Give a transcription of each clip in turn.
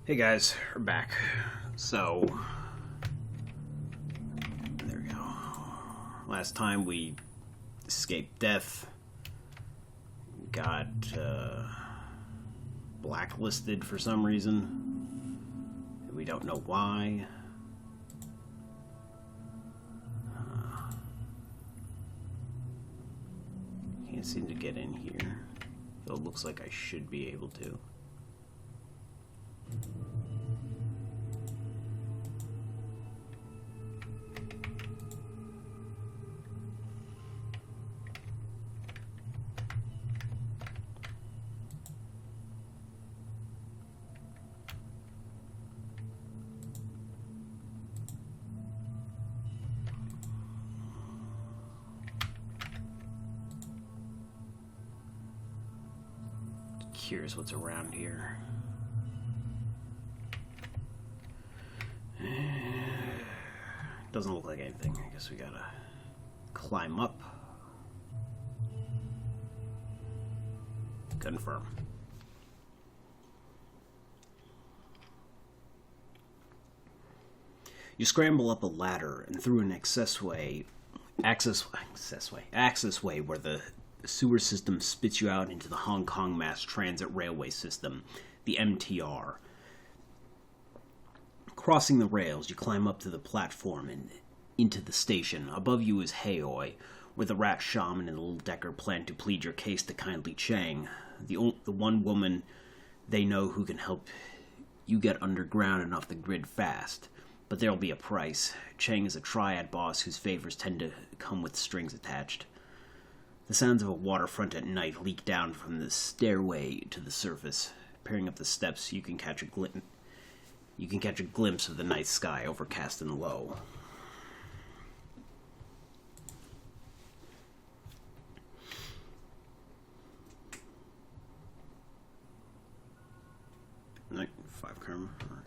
Hey guys, we're back. So, there we go. Last time we escaped death, got blacklisted for some reason. We don't know why. Can't seem to get in here. Though it looks like I should be able to. Curious what's around here. Doesn't look like anything. I guess we gotta climb up. Confirm. You scramble up a ladder and through an accessway where the sewer system spits you out into the Hong Kong Mass Transit Railway System, the MTR. Crossing the rails, you climb up to the platform and into the station. Above you is Haoi, where the rat shaman and the little decker plan to plead your case to kindly Chang, the one woman they know who can help you get underground and off the grid fast. But there'll be a price. Chang is a triad boss whose favors tend to come with strings attached. The sounds of a waterfront at night leak down from the stairway to the surface. Peering up the steps, you can catch a glimpse of the night sky, overcast and low. Night 5 camera. All right.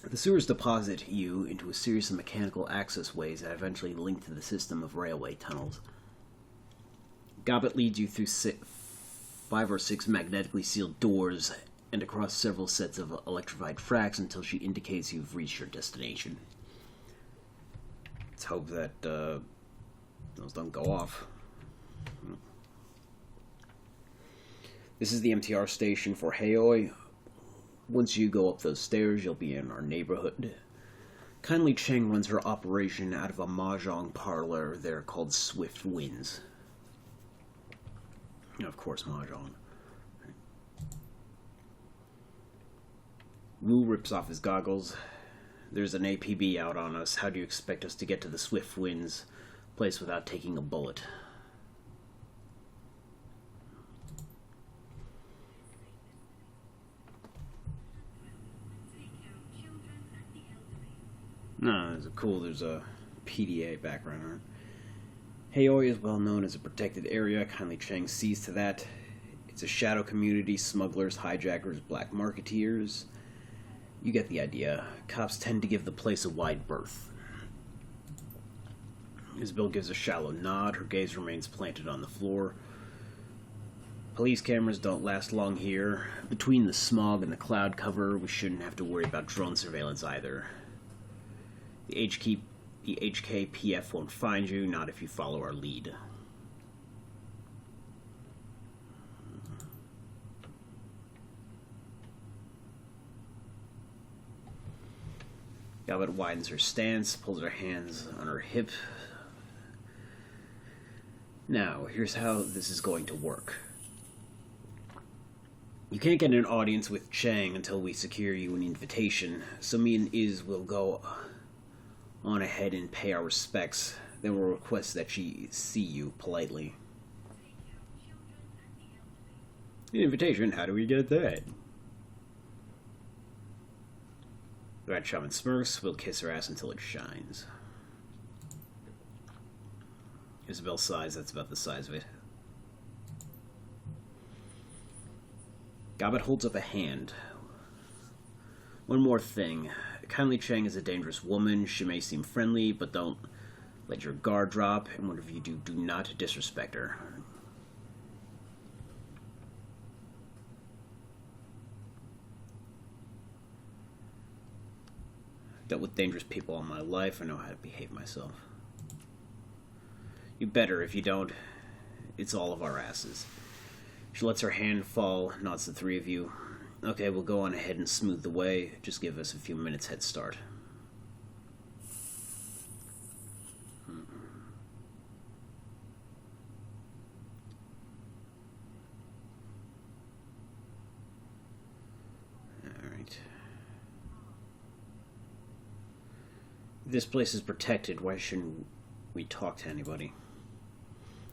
The sewers deposit you into a series of mechanical access ways that eventually link to the system of railway tunnels. Gobbet leads you through 5 or 6 magnetically sealed doors and across several sets of electrified tracks until she indicates you've reached your destination. Let's hope that those don't go off. This is the MTR station for Haoi. Once you go up those stairs, you'll be in our neighborhood. Kindly Cheng runs her operation out of a mahjong parlor there called Swift Winds. Of course, mahjong. Wu rips off his goggles. There's an APB out on us. How do you expect us to get to the Swift Winds place without taking a bullet? No, there's a PDA background on it. Haoi is well known as a protected area. Kindly Cheng sees to that. It's a shadow community, smugglers, hijackers, black marketeers. You get the idea. Cops tend to give the place a wide berth. Isabel gives a shallow nod. Her gaze remains planted on the floor. Police cameras don't last long here. Between the smog and the cloud cover, we shouldn't have to worry about drone surveillance either. The HKPF won't find you, not if you follow our lead. Galvet widens her stance, pulls her hands on her hip. Now, here's how this is going to work. You can't get an audience with Chang until we secure you an invitation, so me and Iz will go on ahead and pay our respects. Then we'll request that she see you politely. An invitation? How do we get that? The rat shaman smirks. We'll kiss her ass until it shines. Isabel sighs. That's about the size of it. Gobbet holds up a hand. One more thing. Kindly Cheng is a dangerous woman. She may seem friendly, but don't let your guard drop, and whatever you do, do not disrespect her. Dealt with dangerous people all my life. I know how to behave myself. You better. If you don't, it's all of our asses. She lets her hand fall, nods to the three of you. Okay, we'll go on ahead and smooth the way. Just give us a few minutes head start. Alright. This place is protected. Why shouldn't we talk to anybody?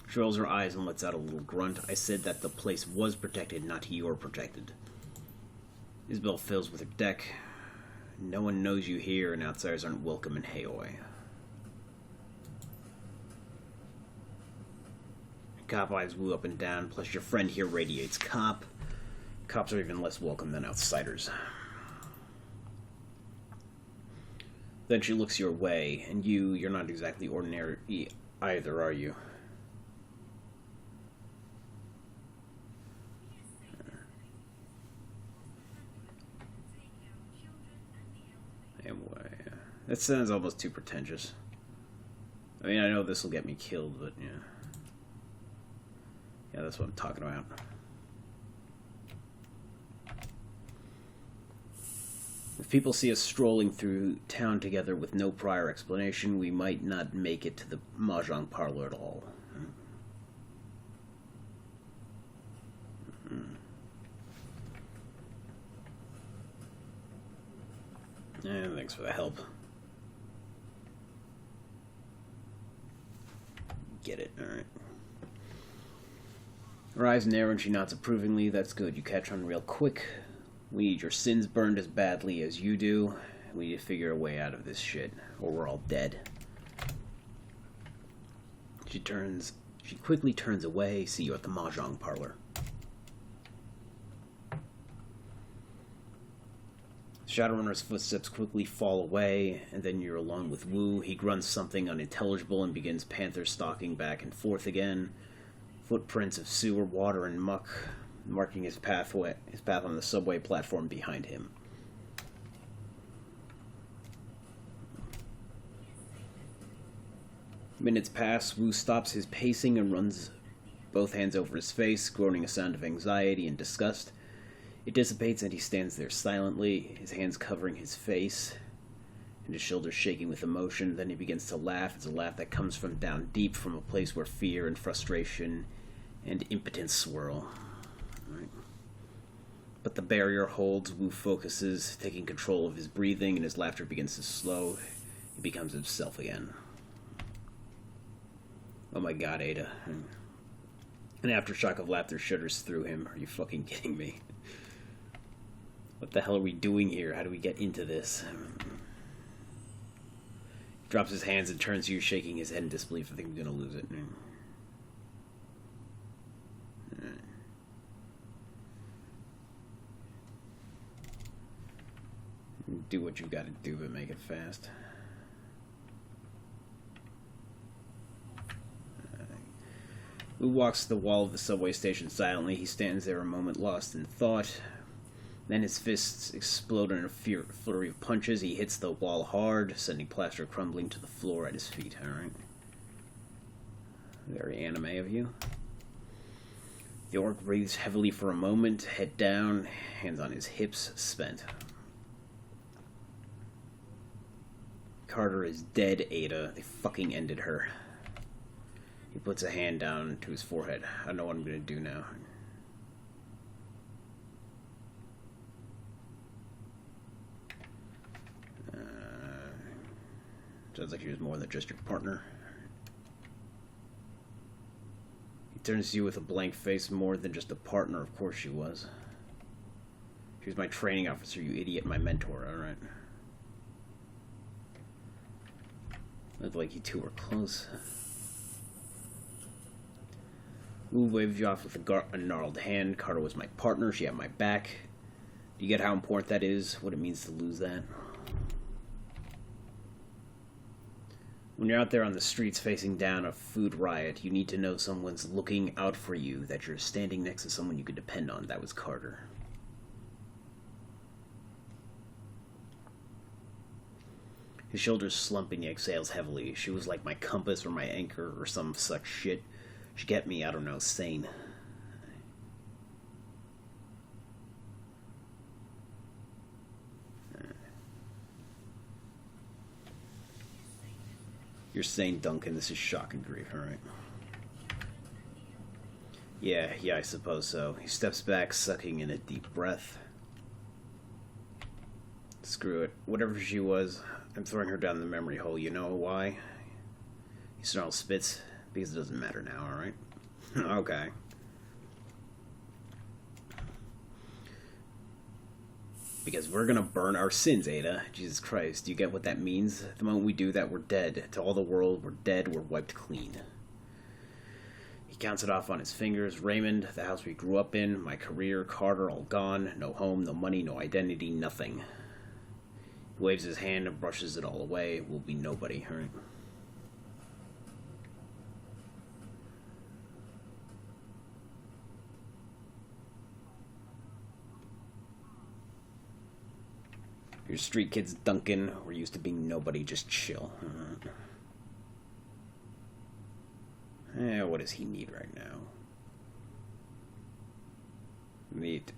She rolls her eyes and lets out a little grunt. I said that the place was protected, not you're protected. Isabel fills with her deck. No one knows you here, and outsiders aren't welcome in Haoi. Cop eyes woo up and down, plus your friend here radiates cop. Cops are even less welcome than outsiders. Then she looks your way, and you're not exactly ordinary either, are you? Anyway, that sounds almost too pretentious. I mean, I know this will get me killed, but yeah. Yeah, that's what I'm talking about. If people see us strolling through town together with no prior explanation, we might not make it to the mahjong parlor at all. Yeah, thanks for the help. Get it, alright. Her eyes narrow and she nods approvingly. That's good, you catch on real quick. We need your sins burned as badly as you do. We need to figure a way out of this shit, or we're all dead. She quickly turns away. See you at the mahjong parlor. Shadowrunner's footsteps quickly fall away, and then you're alone with Wu. He grunts something unintelligible and begins panther stalking back and forth again. Footprints of sewer, water, and muck marking his path on the subway platform behind him. Minutes pass. Wu stops his pacing and runs both hands over his face, groaning a sound of anxiety and disgust. It dissipates and he stands there silently, his hands covering his face and his shoulders shaking with emotion. Then he begins to laugh. It's a laugh that comes from down deep, from a place where fear and frustration and impotence swirl. Right. But the barrier holds. Wu focuses, taking control of his breathing, and his laughter begins to slow. He becomes himself again. Oh my god, Ada. An aftershock of laughter shudders through him. Are you fucking kidding me? What the hell are we doing here? How do we get into this? He drops his hands and turns to you, shaking his head in disbelief. I think I'm gonna lose it. Do what you gotta do, but make it fast. Wu walks to the wall of the subway station silently. He stands there a moment lost in thought. Then his fists explode in a flurry of punches. He hits the wall hard, sending plaster crumbling to the floor at his feet. Alright. Very anime of you. The orc breathes heavily for a moment, head down, hands on his hips, spent. Carter is dead, Ada. They fucking ended her. He puts a hand down to his forehead. I know what I'm gonna do now. Sounds like she was more than just your partner. He turns to you with a blank face. More than just a partner, of course she was. She was my training officer, you idiot, my mentor, alright. Looked like you two were close. Wu waved you off with a gnarled hand. Carter was my partner, she had my back. Do you get how important that is? What it means to lose that? When you're out there on the streets facing down a food riot, you need to know someone's looking out for you, that you're standing next to someone you could depend on. That was Carter. His shoulders slump and he exhales heavily. She was like my compass or my anchor or some such shit. She kept me, I don't know, sane. You're sane, Duncan. This is shock and grief, alright? Yeah, I suppose so. He steps back, sucking in a deep breath. Screw it. Whatever she was, I'm throwing her down the memory hole. You know why? He snarls, spits, because it doesn't matter now, alright? Okay. Because we're gonna burn our sins, Ada. Jesus Christ, do you get what that means? The moment we do that, we're dead. To all the world, we're dead, we're wiped clean. He counts it off on his fingers. Raymond, the house we grew up in, my career, Carter, all gone. No home, no money, no identity, nothing. He waves his hand and brushes it all away. We'll be nobody, right? You're street kids, Duncan. We're used to being nobody. Just chill. What does he need right now? Need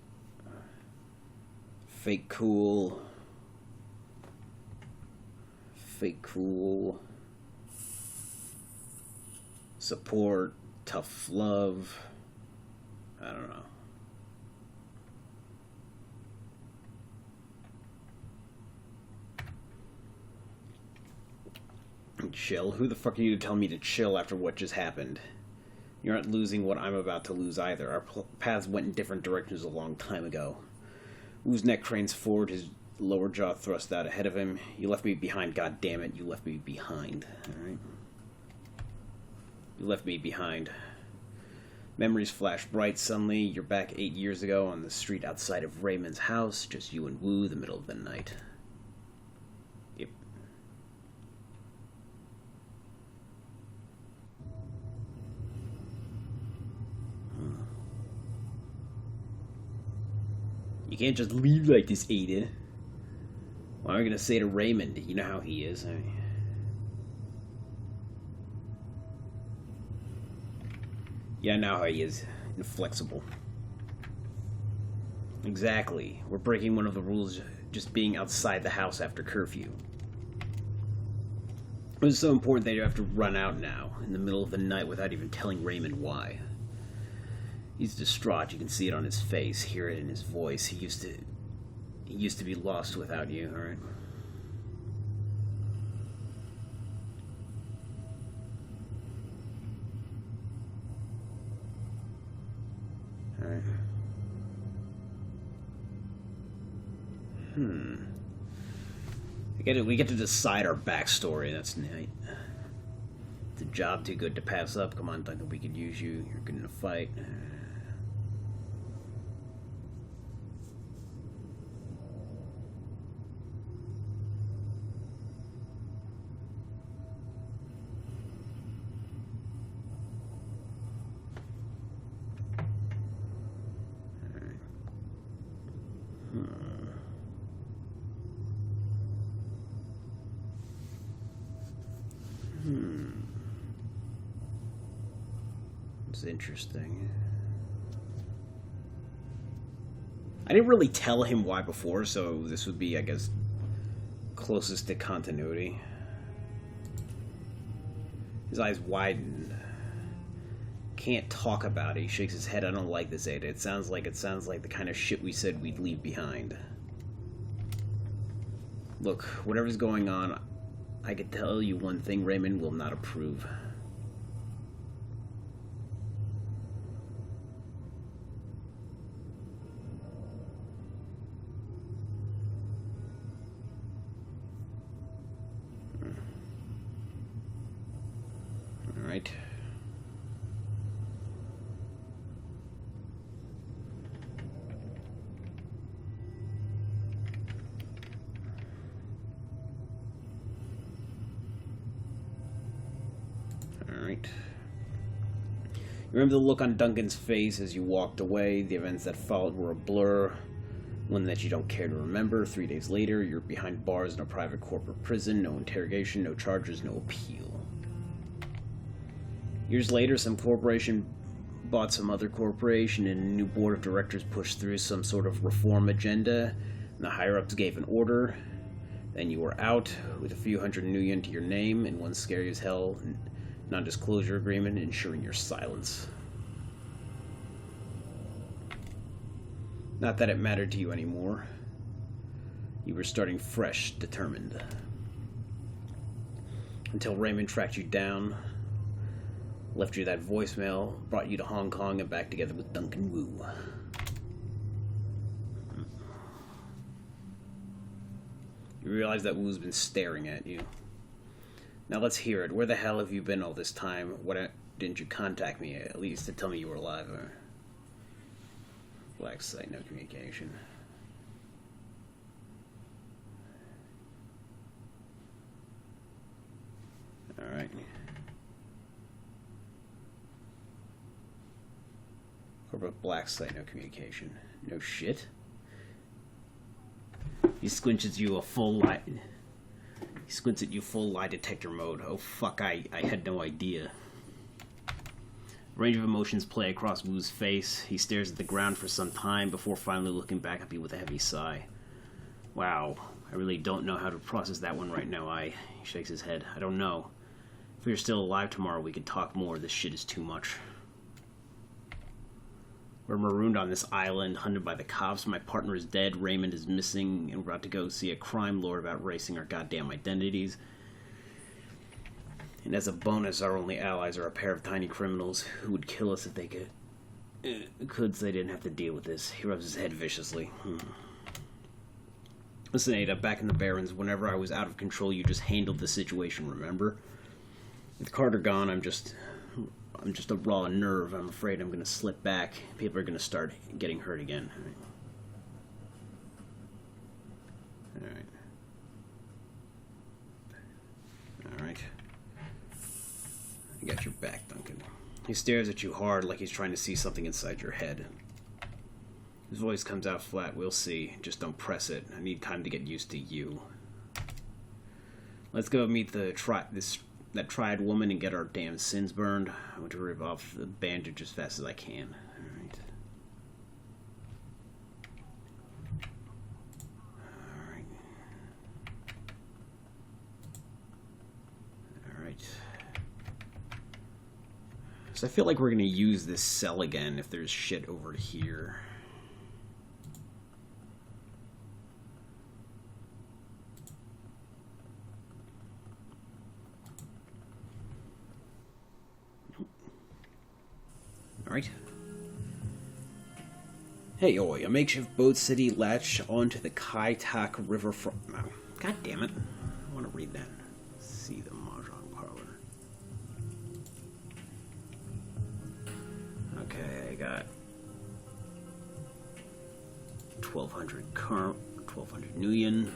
fake cool. Fake cool. Support. Tough love. I don't know. Chill? Who the fuck are you to tell me to chill after what just happened? You're not losing what I'm about to lose either. Our paths went in different directions a long time ago. Wu's neck cranes forward, his lower jaw thrust out ahead of him. You left me behind, goddammit. You left me behind. Alright? You left me behind. Memories flash bright. Suddenly, you're back 8 years ago on the street outside of Raymond's house. Just you and Wu, the middle of the night. Yep. You can't just leave like this, Ada. What am I gonna say to Raymond? You know how he is. I mean, yeah, I know how he is. Inflexible. Exactly. We're breaking one of the rules just being outside the house after curfew. It was so important that you have to run out now, in the middle of the night, without even telling Raymond why. He's distraught. You can see it on his face, hear it in his voice. He used to be lost without you, alright? Alright. We get to decide our backstory. That's neat. It's a job too good to pass up. Come on, Duncan, we could use you. You're good in a fight. It's interesting. I didn't really tell him why before, so this would be, I guess, closest to continuity. His eyes widen. Can't talk about it. He shakes his head. I don't like this, Ada. It sounds like the kind of shit we said we'd leave behind. Look, whatever's going on, I can tell you one thing, Raymond will not approve. All right. Alright. You remember the look on Duncan's face as you walked away? The events that followed were a blur. One that you don't care to remember. 3 days later, you're behind bars in a private corporate prison. No interrogation, no charges, no appeal. Years later, some corporation bought some other corporation, and a new board of directors pushed through some sort of reform agenda, and the higher-ups gave an order. Then you were out with a few hundred new yen to your name and one scary as hell non-disclosure agreement ensuring your silence. Not that it mattered to you anymore. You were starting fresh, determined. Until Raymond tracked you down, left you that voicemail, brought you to Hong Kong and back together with Duncan Wu. You realize that Wu's been staring at you. Now let's hear it. Where the hell have you been all this time? Why didn't you contact me at least to tell me you were alive? Black site, no communication. Alright. Corporate black site, no communication. No shit. He squints at you full lie detector mode. Oh fuck, I had no idea. A range of emotions play across Wu's face. He stares at the ground for some time before finally looking back at me with a heavy sigh. Wow, I really don't know how to process that one right now. He shakes his head. I don't know. If we were still alive tomorrow, we could talk more. This shit is too much. We're marooned on this island, hunted by the cops. My partner is dead, Raymond is missing, and we're about to go see a crime lord about erasing our goddamn identities. And as a bonus, our only allies are a pair of tiny criminals who would kill us if they could. So they didn't have to deal with this. He rubs his head viciously. Listen, Ada, back in the Barrens, whenever I was out of control, you just handled the situation, remember? With Carter gone, I'm just a raw nerve. I'm afraid I'm going to slip back. People are going to start getting hurt again. Alright. I got your back, Duncan. He stares at you hard like he's trying to see something inside your head. His voice comes out flat. We'll see. Just don't press it. I need time to get used to you. Let's go meet that triad woman and get our damn sins burned. I want to rip off the bandage as fast as I can. Alright. Alright. So I feel like we're going to use this cell again if there's shit over here. Alright. Hey, oi, a makeshift boat city latch onto the Kai Tak River front. Oh, God damn it. I want to read that. See the Mahjong parlor. Okay, I got 1,200 new yen.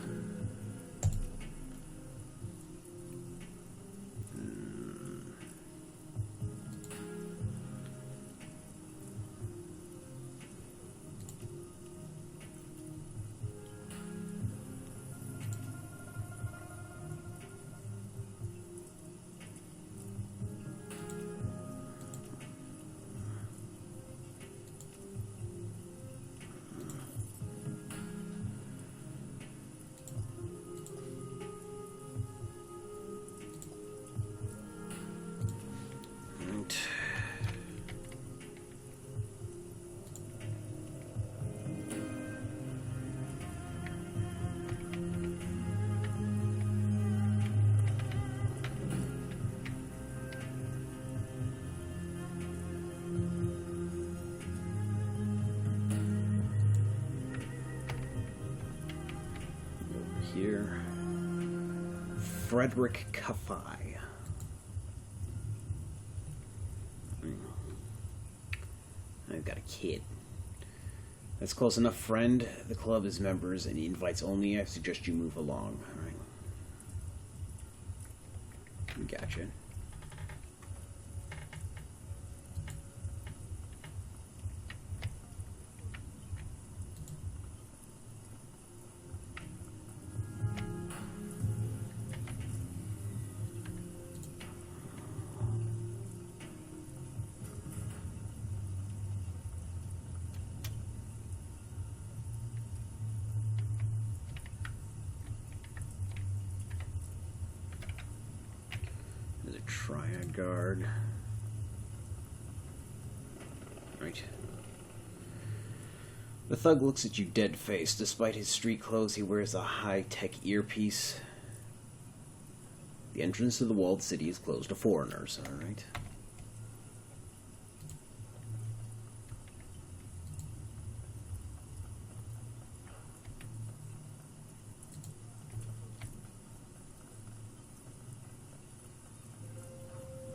Here, Frederick Caffey. I've got a kid. That's close enough, friend. The club is members, and he invites only. I suggest you move along. All right. Gotcha. Triad guard. Right. The thug looks at you dead-faced. Despite his street clothes, he wears a high-tech earpiece. The entrance to the walled city is closed to foreigners, alright?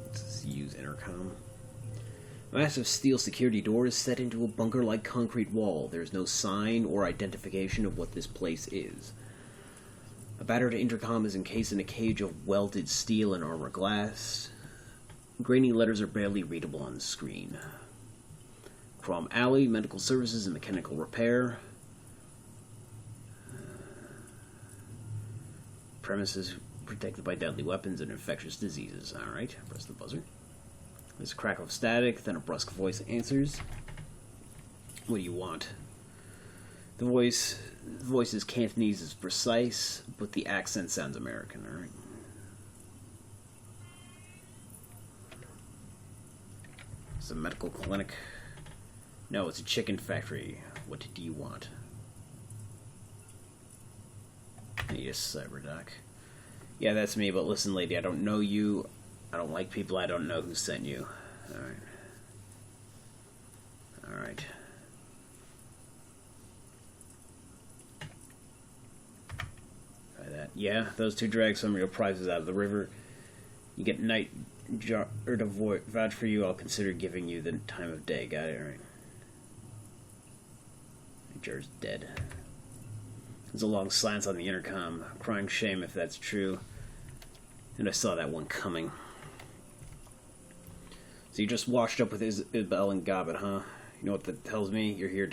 Let's use intercom. A massive steel security door is set into a bunker-like concrete wall. There is no sign or identification of what this place is. A battered intercom is encased in a cage of welded steel and armor glass. Grainy letters are barely readable on the screen. Crom Alley, medical services and mechanical repair. Premises protected by deadly weapons and infectious diseases. Alright, press the buzzer. There's a crackle of static, then a brusque voice answers. What do you want? The voice's Cantonese is precise, but the accent sounds American, alright? It's a medical clinic. No, it's a chicken factory. What do you want? Yes, Cyberdoc. Yeah, that's me, but listen, lady, I don't know you. I don't like people I don't know who sent you. Alright. Alright. Try that. Yeah, those two drag some of your prizes out of the river. You get night or to vouch for you, I'll consider giving you the time of day. Got it? Alright. Jar's dead. There's a long silence on the intercom. Crying shame if that's true. And I saw that one coming. So you just washed up with Isabel and Gobbett, huh? You know what that tells me? You're here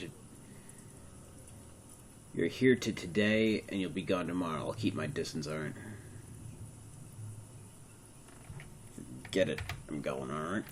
to today, and you'll be gone tomorrow. I'll keep my distance, alright? Get it. I'm going, alright?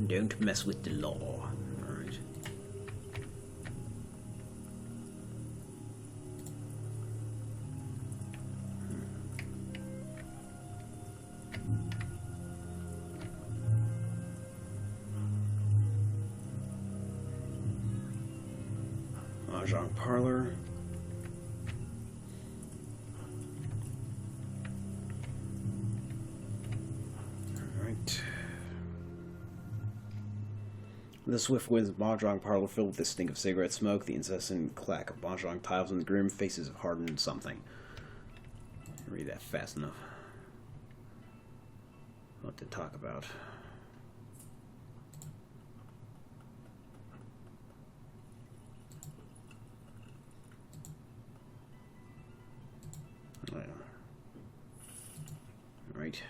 Don't mess with the law. Alright. Mahjong parlor. The swift winds of Mahjong parlor filled with the stink of cigarette smoke, the incessant clack of Mahjong tiles, and the grim faces of hardened something. Read that fast enough. What to talk about. Alright.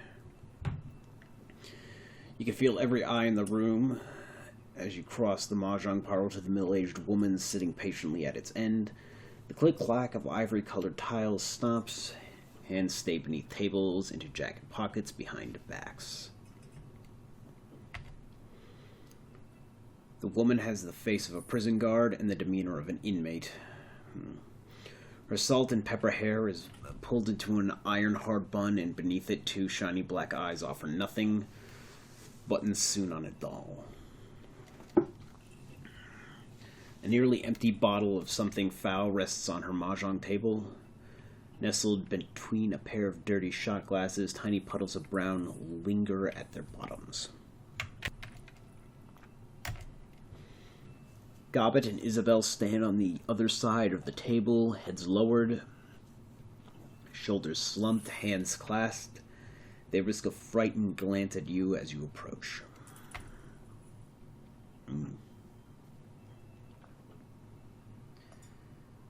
You can feel every eye in the room as you cross the Mahjong parlor to the middle-aged woman sitting patiently at its end. The click-clack of ivory-colored tiles stops, hands stay beneath tables, into jacket pockets behind backs. The woman has the face of a prison guard and the demeanor of an inmate. Her salt and pepper hair is pulled into an iron-hard bun, and beneath it 2 shiny black eyes offer nothing but soon on a doll. A nearly empty bottle of something foul rests on her Mahjong table. Nestled between a pair of dirty shot glasses, tiny puddles of brown linger at their bottoms. Gobbett and Isabel stand on the other side of the table, heads lowered, shoulders slumped, hands clasped. They risk a frightened glance at you as you approach.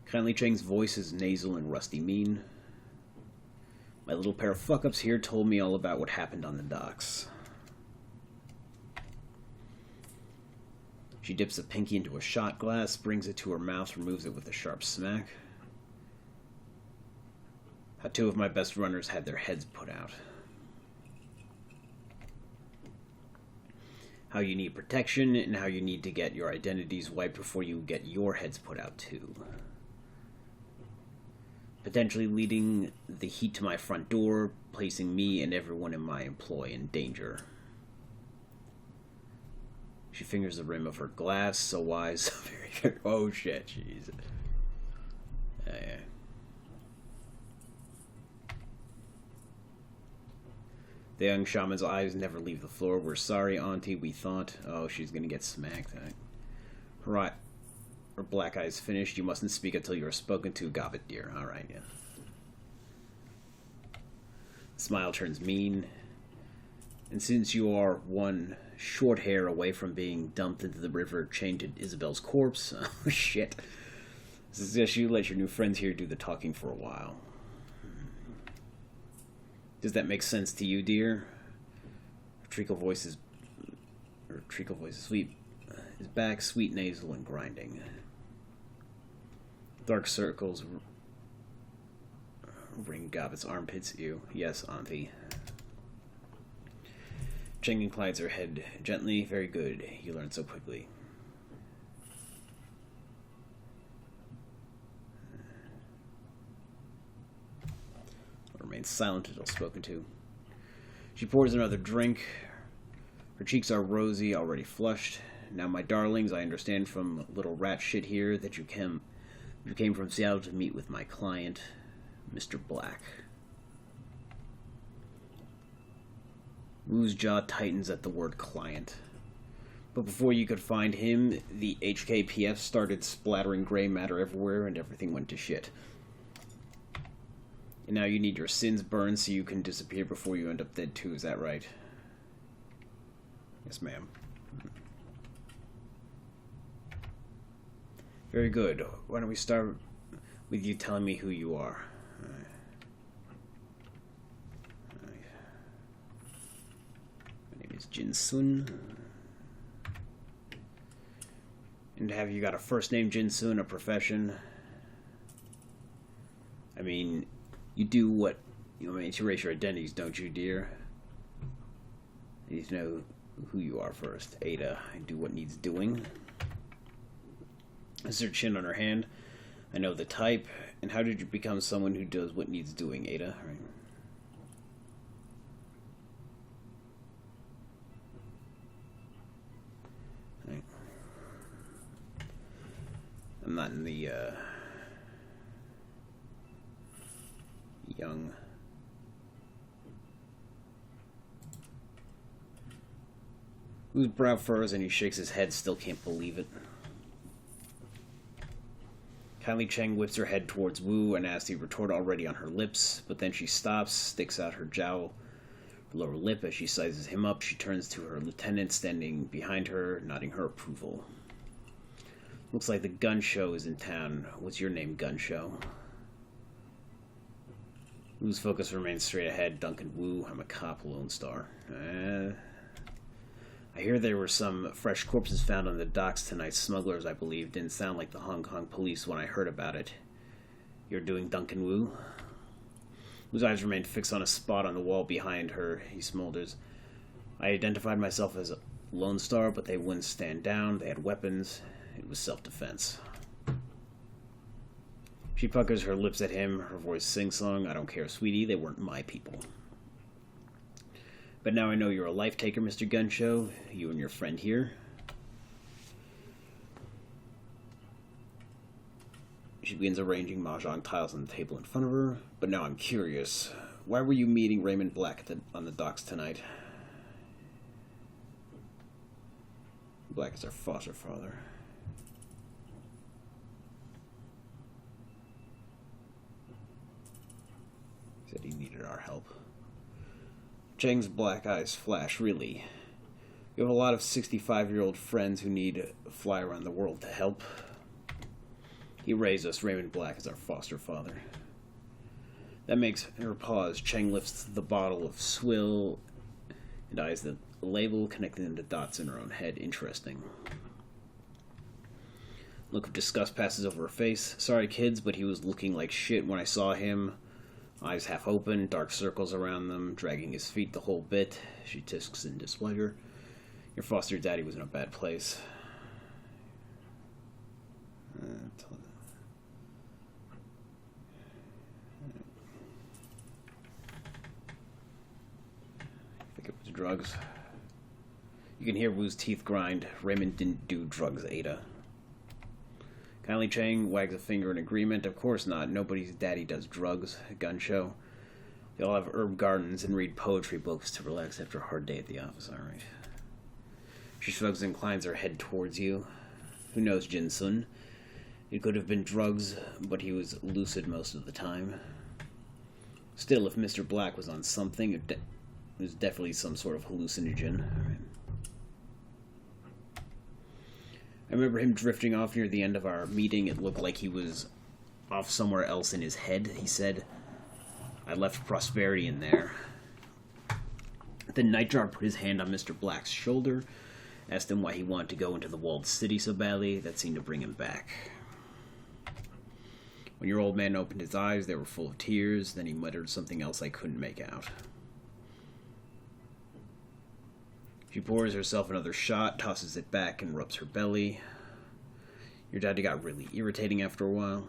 Kindly Cheng's voice is nasal and rusty mean. My little pair of fuck-ups here told me all about what happened on the docks. She dips a pinky into a shot glass, brings it to her mouth, removes it with a sharp smack. How two of my best runners had their heads put out. How you need protection, and how you need to get your identities wiped before you get your heads put out too. Potentially leading the heat to my front door, placing me and everyone in my employ in danger. She fingers the rim of her glass, so wise, so very... Oh shit, jeez. Yeah. The young shaman's eyes never leave the floor. We're sorry, Auntie, we thought... Oh, she's gonna get smacked. Right. Her black eyes finished. You mustn't speak until you are spoken to. Got it, dear. Alright, yeah. Smile turns mean. And since you are one short hair away from being dumped into the river chained to Isabel's corpse... Oh, shit. I suggest you let your new friends here do the talking for a while. Does that make sense to you, dear? Her treacle voice is sweet. His back, sweet, nasal, and grinding. Dark circles ring Gobbet's armpits. You. Yes, Auntie. Cheng inclines her head gently. Very good. You learn so quickly. Remains silent until spoken to. She pours another drink. Her cheeks are rosy, already flushed. Now, my darlings, I understand from little rat shit here that you came from Seattle to meet with my client, Mr. Black. Wu's jaw tightens at the word client. But before you could find him, the HKPF started splattering gray matter everywhere and everything went to shit. And now you need your sins burned so you can disappear before you end up dead too, is that right? Yes, ma'am. Very good. Why don't we start with you telling me who you are? My name is Jin Sun. And have you got a first name, Jin Sun, a profession? I mean, you do what you know, to erase your identities, don't you, dear? You need to know who you are first. Ada, and do what needs doing. Is her chin on her hand? I know the type. And how did you become someone who does what needs doing, Ada? Right. Right. I'm not in the young. Whose brow furrows and he shakes his head, still can't believe it. Kindly Cheng whips her head towards Wu, a nasty retort already on her lips, but then she stops, sticks out her jowl, lower lip as she sizes him up. She turns to her lieutenant standing behind her, nodding her approval. Looks like the gun show is in town. What's your name, gun show? Wu's focus remains straight ahead. Duncan Wu, I'm a cop, Lone Star. I hear there were some fresh corpses found on the docks tonight. Smugglers, I believe. Didn't sound like the Hong Kong police when I heard about it. You're doing Duncan Wu? Wu's eyes remained fixed on a spot on the wall behind her. He smolders. I identified myself as a Lone Star, but they wouldn't stand down. They had weapons. It was self-defense. She puckers her lips at him, her voice sing-song. I don't care, sweetie. They weren't my people. But now I know you're a life taker, Mr. Gunshow. You and your friend here. She begins arranging mahjong tiles on the table in front of her. But now I'm curious. Why were you meeting Raymond Black on the docks tonight? Black is our foster father. He said he needed our help. Cheng's black eyes flash. Really? You have a lot of 65-year-old friends who need to fly around the world to help. He raised us. Raymond Black is our foster father. That makes her pause. Cheng lifts the bottle of swill and eyes the label, connecting the dots in her own head. Interesting. Look of disgust passes over her face. Sorry, kids, but he was looking like shit when I saw him. Eyes half open, dark circles around them, dragging his feet the whole bit. She tisks in displeasure. Your foster daddy was in a bad place. I think it was drugs. You can hear Wu's teeth grind. Raymond didn't do drugs, Ada. Kylie Chang wags a finger in agreement. Of course not. Nobody's daddy does drugs. Gun show. They all have herb gardens and read poetry books to relax after a hard day at the office. All right. She shrugs and inclines her head towards you. Who knows, Jin Sun? It could have been drugs, but he was lucid most of the time. Still, if Mr. Black was on something, it was definitely some sort of hallucinogen. All right. I remember him drifting off near the end of our meeting. It looked like he was off somewhere else in his head, he said. I left Prosperity in there. Then Nightjar put his hand on Mr. Black's shoulder, asked him why he wanted to go into the walled city so badly. That seemed to bring him back. When your old man opened his eyes, they were full of tears. Then he muttered something else I couldn't make out. She pours herself another shot, tosses it back, and rubs her belly. Your daddy got really irritating after a while.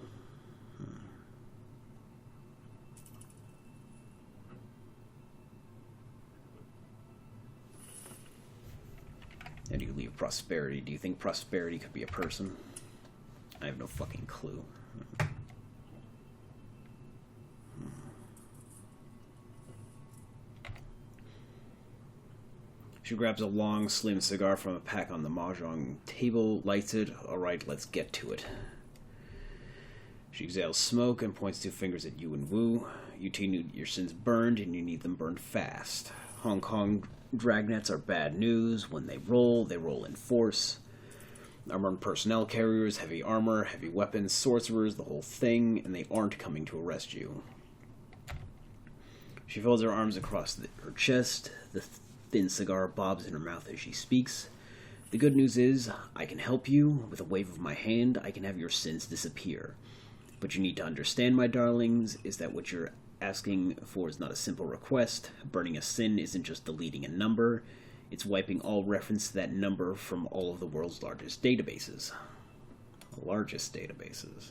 How do you leave Prosperity? Do you think Prosperity could be a person? I have no fucking clue. She grabs a long, slim cigar from a pack on the mahjong table, lights it. All right, let's get to it. She exhales smoke and points two fingers at you and Wu. You two need your sins burned, and you need them burned fast. Hong Kong dragnets are bad news. When they roll in force. Armored personnel carriers, heavy armor, heavy weapons, sorcerers, the whole thing, and they aren't coming to arrest you. She folds her arms across her chest. The thin cigar bobs in her mouth as she speaks. The good news is, I can help you. With a wave of my hand, I can have your sins disappear. But you need to understand, my darlings, is that what you're asking for is not a simple request. Burning a sin isn't just deleting a number. It's wiping all reference to that number from all of the world's largest databases. Largest databases.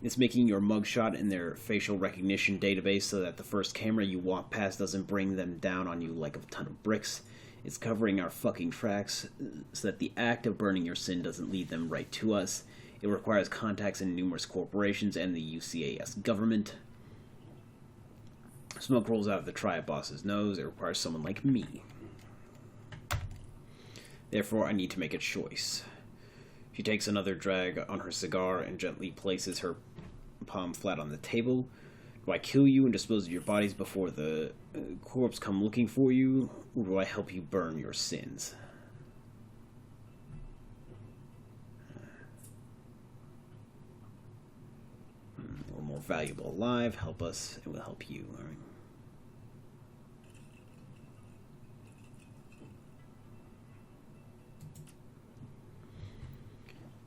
It's making your mugshot in their facial recognition database so that the first camera you walk past doesn't bring them down on you like a ton of bricks. It's covering our fucking tracks so that the act of burning your sin doesn't lead them right to us. It requires contacts in numerous corporations and the UCAS government. Smoke rolls out of the triad boss's nose. It requires someone like me. Therefore, I need to make a choice. She takes another drag on her cigar and gently places her palm flat on the table. Do I kill you and dispose of your bodies before the corpse come looking for you, or do I help you burn your sins? We're more valuable alive. Help us, and we'll help you. All right.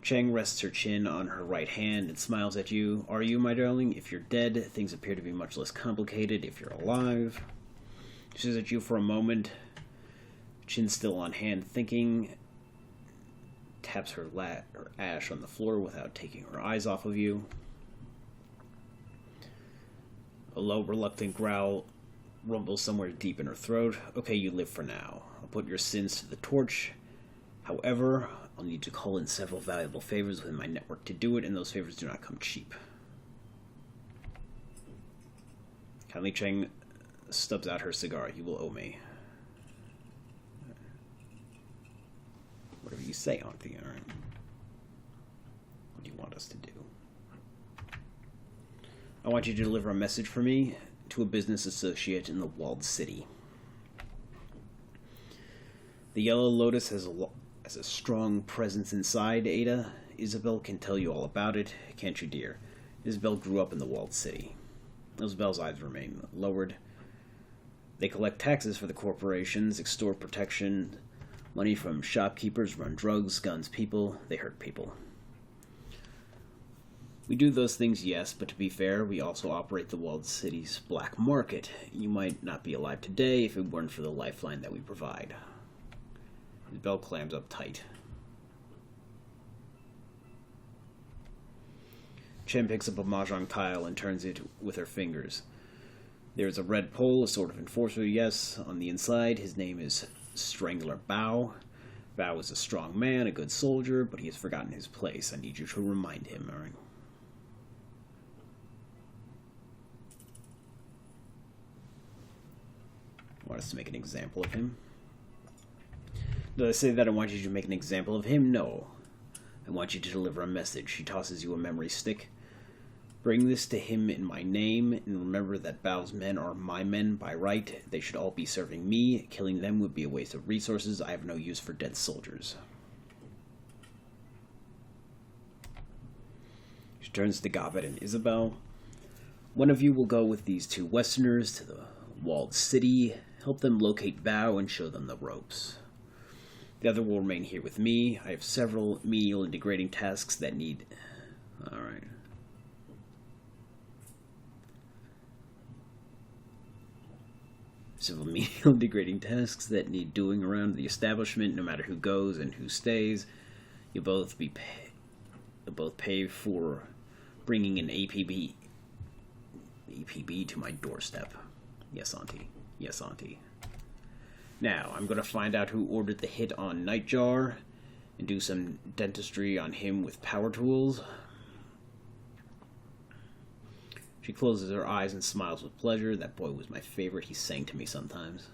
Chang rests her chin on her right hand and smiles at you. Are you, my darling? If you're dead, things appear to be much less complicated. If you're alive... She stares at you for a moment, chin still on hand, thinking, taps her ash on the floor without taking her eyes off of you. A low, reluctant growl rumbles somewhere deep in her throat. Okay, you live for now. I'll put your sins to the torch. However, I'll need to call in several valuable favors within my network to do it, and those favors do not come cheap. Kylie Cheng stubs out her cigar. You will owe me. Whatever you say, Auntie. All right. What do you want us to do? I want you to deliver a message for me to a business associate in the walled city. The Yellow Lotus has a strong presence inside, Ada. Isabel can tell you all about it, can't you, dear? Isabel grew up in the walled city. Isabel's eyes remain lowered. They collect taxes for the corporations, extort protection Money from shopkeepers run drugs, guns, people. They hurt people. We do those things, yes, but to be fair, we also operate the walled city's black market. You might not be alive today if it weren't for the lifeline that we provide. His belt clams up tight. Chen picks up a mahjong tile and turns it with her fingers. There is a red pole, a sort of enforcer, yes. On the inside, his name is Strangler Bao. Bao is a strong man, a good soldier, but he has forgotten his place. I need you to remind him, alright? Want us to make an example of him? Did I say that I want you to make an example of him? No. I want you to deliver a message. She tosses you a memory stick. Bring this to him in my name, and remember that Bao's men are my men by right. They should all be serving me. Killing them would be a waste of resources. I have no use for dead soldiers. She turns to Gobet and Isabel. One of you will go with these two Westerners to the walled city, help them locate Bao, and show them the ropes. The other will remain here with me. I have several menial and degrading tasks that need... Alright. Several menial and degrading tasks that need doing around the establishment, no matter who goes and who stays. You'll both pay for bringing an APB to my doorstep. Yes, Auntie. Yes, Auntie. Now, I'm going to find out who ordered the hit on Nightjar and do some dentistry on him with power tools. She closes her eyes and smiles with pleasure. That boy was my favorite. He sang to me sometimes.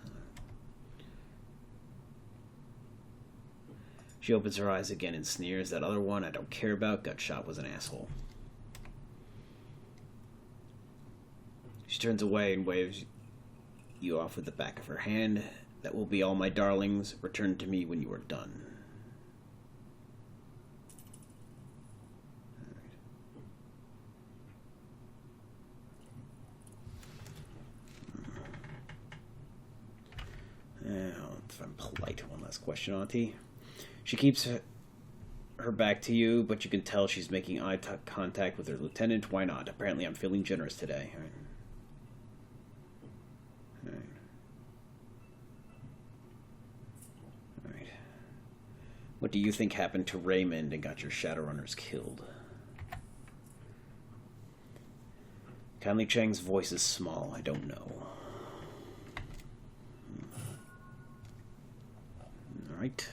She opens her eyes again and sneers. That other one I don't care about. Gutshot was an asshole. She turns away and waves you off with the back of her hand. That will be all, my darlings. Return to me when you are done. If I'm polite, one last question, Auntie. She keeps her back to you, but you can tell she's making eye contact with her lieutenant. Why not? Apparently I'm feeling generous today. All right. All right. What do you think happened to Raymond and got your Shadowrunners killed? Conley Chang's voice is small. I don't know. Alright.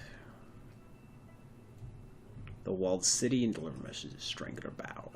The walled city and deliver messages. Strangler Bao.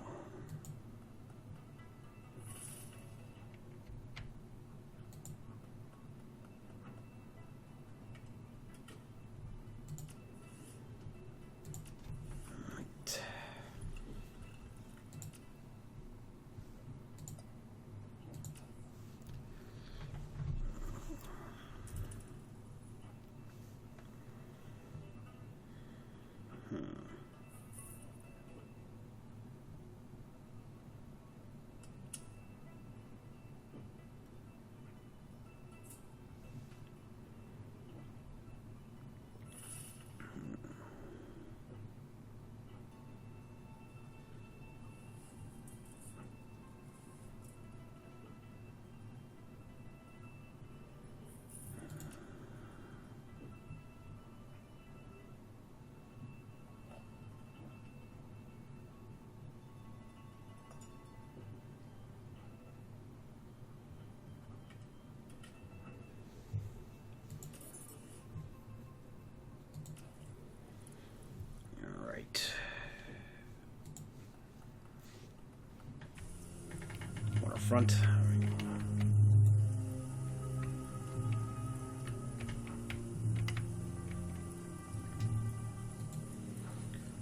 Front.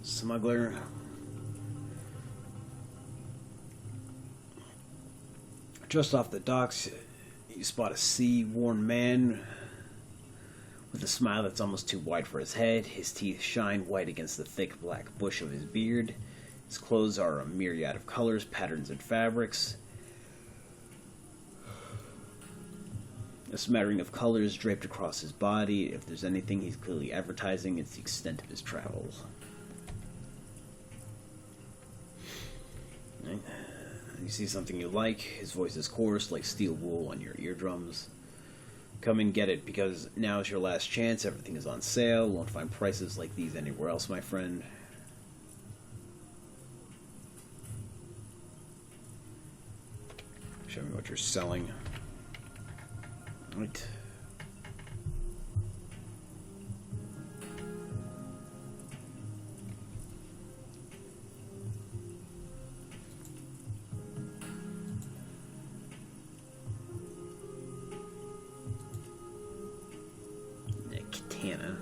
Smuggler. Just off the docks, you spot a sea-worn man with a smile that's almost too wide for his head. His teeth shine white against the thick black bush of his beard. His clothes are a myriad of colors, patterns, and fabrics. A smattering of colors draped across his body. If there's anything he's clearly advertising, it's the extent of his travels. Right. You see something you like, his voice is coarse like steel wool on your eardrums. Come and get it, because now is your last chance. Everything is on sale. Won't find prices like these anywhere else, my friend. Show me what you're selling. Right. Katana.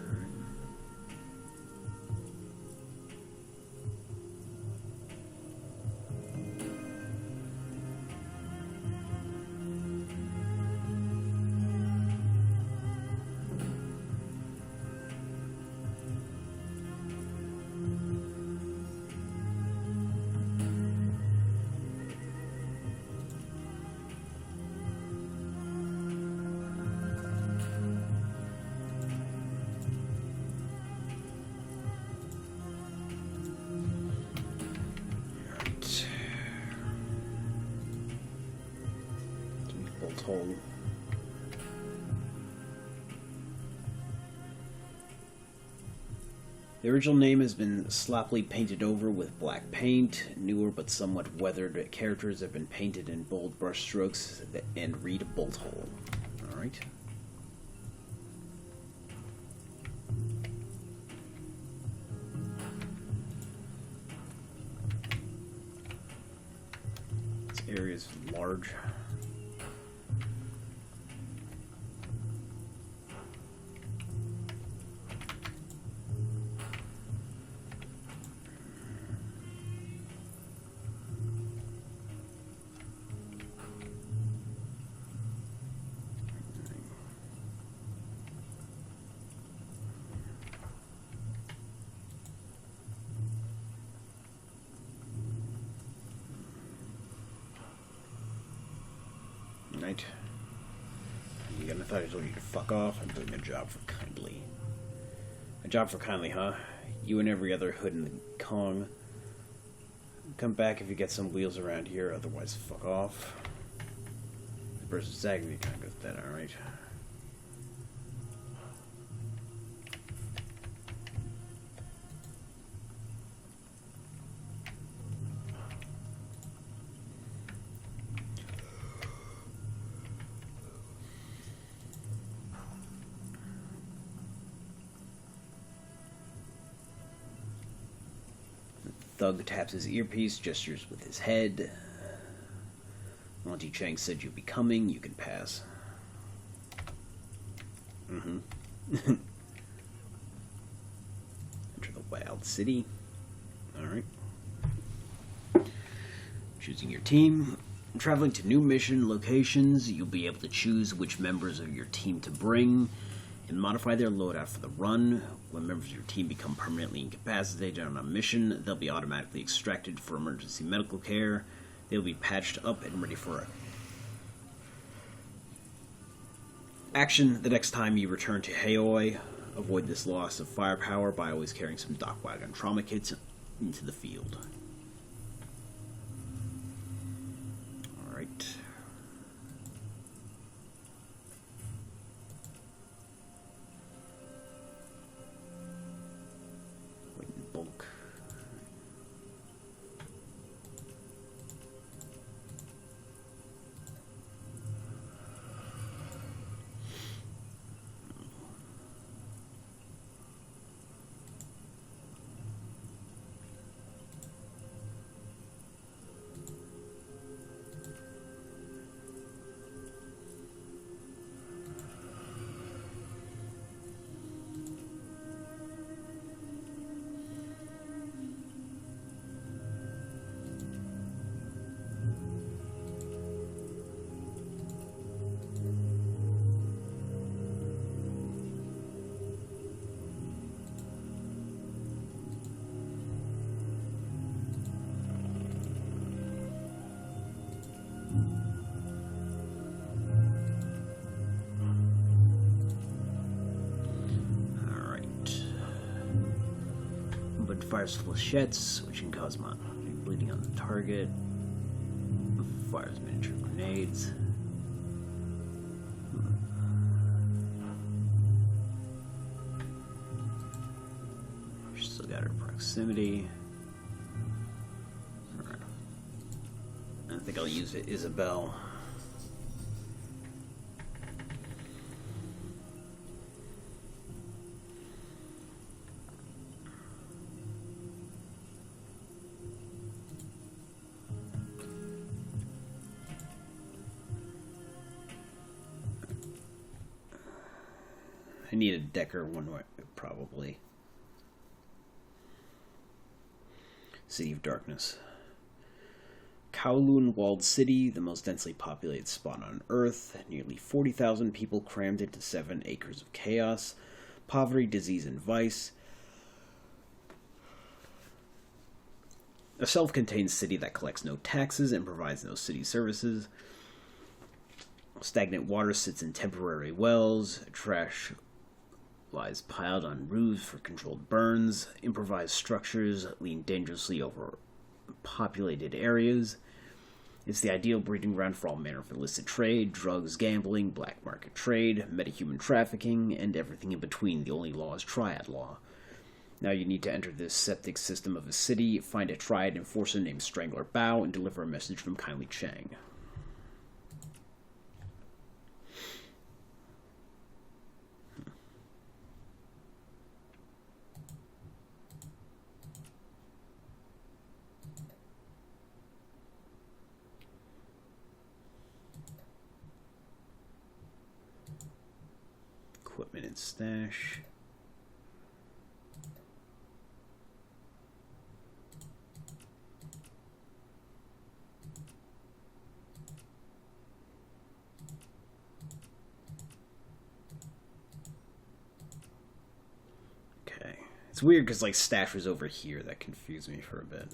Hole. The original name has been sloppily painted over with black paint. Newer but somewhat weathered characters have been painted in bold brush strokes and read Bolt Hole. Alright. This area is large. Right. Again, I thought I told you to fuck off. I'm doing a job for kindly. A job for kindly, huh? You and every other hood in the Kong. Come back if you get some wheels around here, otherwise fuck off. The person sagging me kind of goes that, alright? Thug taps his earpiece, gestures with his head. Monty Chang said you'll be coming, you can pass. Enter the Wild City. Alright. Choosing your team. Traveling to new mission locations, you'll be able to choose which members of your team to bring and modify their loadout for the run. When members of your team become permanently incapacitated on a mission, they'll be automatically extracted for emergency medical care. They'll be patched up and ready for action the next time you return to Haoi. Avoid this loss of firepower by always carrying some dock wagon trauma kits into the field. Alright. Bulk. Fires flechettes, which can cause bleeding on the target. Fires miniature grenades. Still got her proximity. Alright. I think I'll use it, Isabel. I need a Decker one way, probably. City of Darkness. Kowloon Walled City, the most densely populated spot on Earth. Nearly 40,000 people crammed into 7 acres of chaos. Poverty, disease, and vice. A self-contained city that collects no taxes and provides no city services. Stagnant water sits in temporary wells. Trash lies piled on roofs for controlled burns. Improvised structures lean dangerously over populated areas. It's the ideal breeding ground for all manner of illicit trade, drugs, gambling, black market trade, metahuman trafficking, and everything in between. The only law is triad law. Now you need to enter this septic system of a city, find a triad enforcer named Strangler Bao, and deliver a message from Kindly Chang. Equipment and stash. Okay. It's weird because like stash was over here. That confused me for a bit.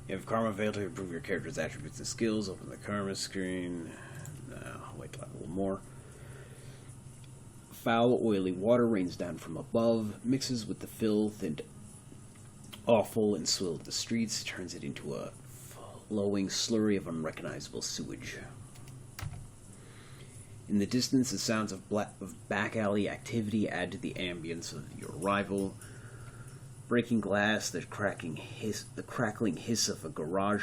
You have Karma Veil to improve your character's attributes and skills. Open the Karma screen. Wait till I have a little more. Foul, oily water rains down from above, mixes with the filth and offal and swill of the streets, turns it into a flowing slurry of unrecognizable sewage. In the distance, the sounds of back alley activity add to the ambience of your arrival. Breaking glass, the crackling hiss of a garbage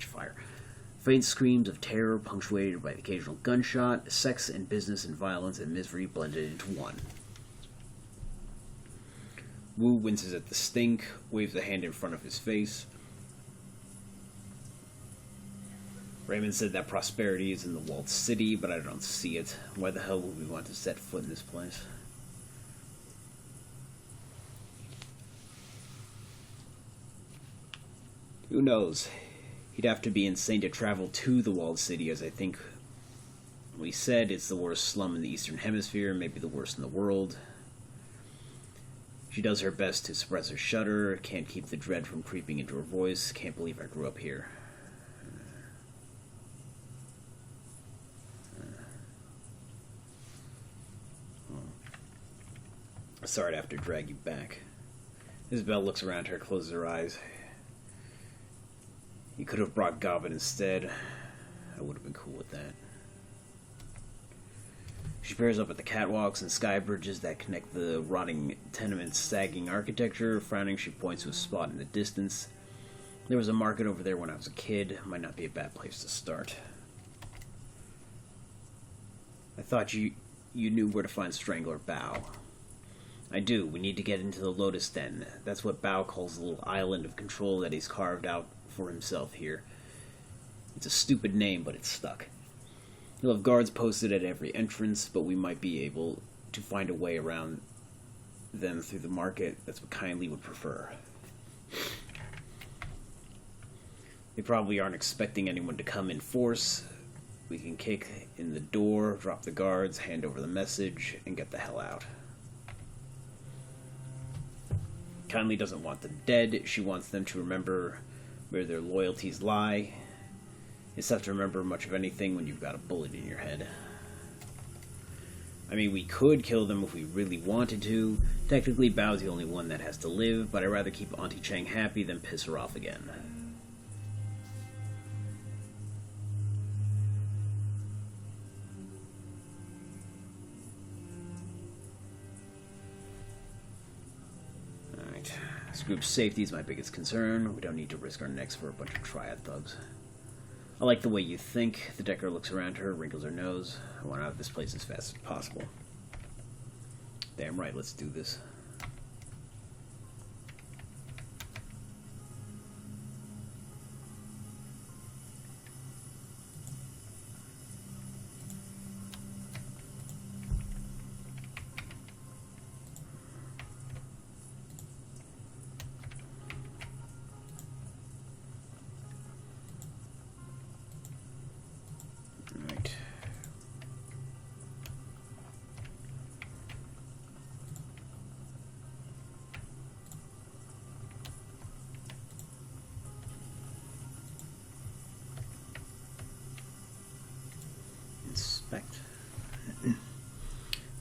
fire. Faint screams of terror punctuated by the occasional gunshot. Sex and business and violence and misery blended into one. Wu winces at the stink, waves a hand in front of his face. Raymond said that prosperity is in the walled city, but I don't see it. Why the hell would we want to set foot in this place? Who knows? He'd have to be insane to travel to the walled city, as I think we said it's the worst slum in the Eastern Hemisphere, maybe the worst in the world. She does her best to suppress her shudder, can't keep the dread from creeping into her voice, can't believe I grew up here. Sorry to have to drag you back. Isabel looks around her, closes her eyes. You could have brought Goblin instead. I would have been cool with that. She peers up at the catwalks and sky bridges that connect the rotting tenement's sagging architecture. Frowning, she points to a spot in the distance. There was a market over there when I was a kid. Might not be a bad place to start. I thought you knew where to find Strangler Bao. I do. We need to get into the Lotus Den. That's what Bao calls the little island of control that he's carved out for himself here. It's a stupid name, but it's stuck. He'll have guards posted at every entrance, but we might be able to find a way around them through the market. That's what Kindly would prefer. They probably aren't expecting anyone to come in force. We can kick in the door, drop the guards, hand over the message, and get the hell out. Kindly doesn't want them dead. She wants them to remember where their loyalties lie. It's tough to remember much of anything when you've got a bullet in your head. I mean, we could kill them if we really wanted to. Technically, Bao's the only one that has to live, but I'd rather keep Auntie Chang happy than piss her off again. Alright, this group's safety is my biggest concern. We don't need to risk our necks for a bunch of triad thugs. I like the way you think. The Decker looks around her, wrinkles her nose. I want out of this place as fast as possible. Damn right, let's do this.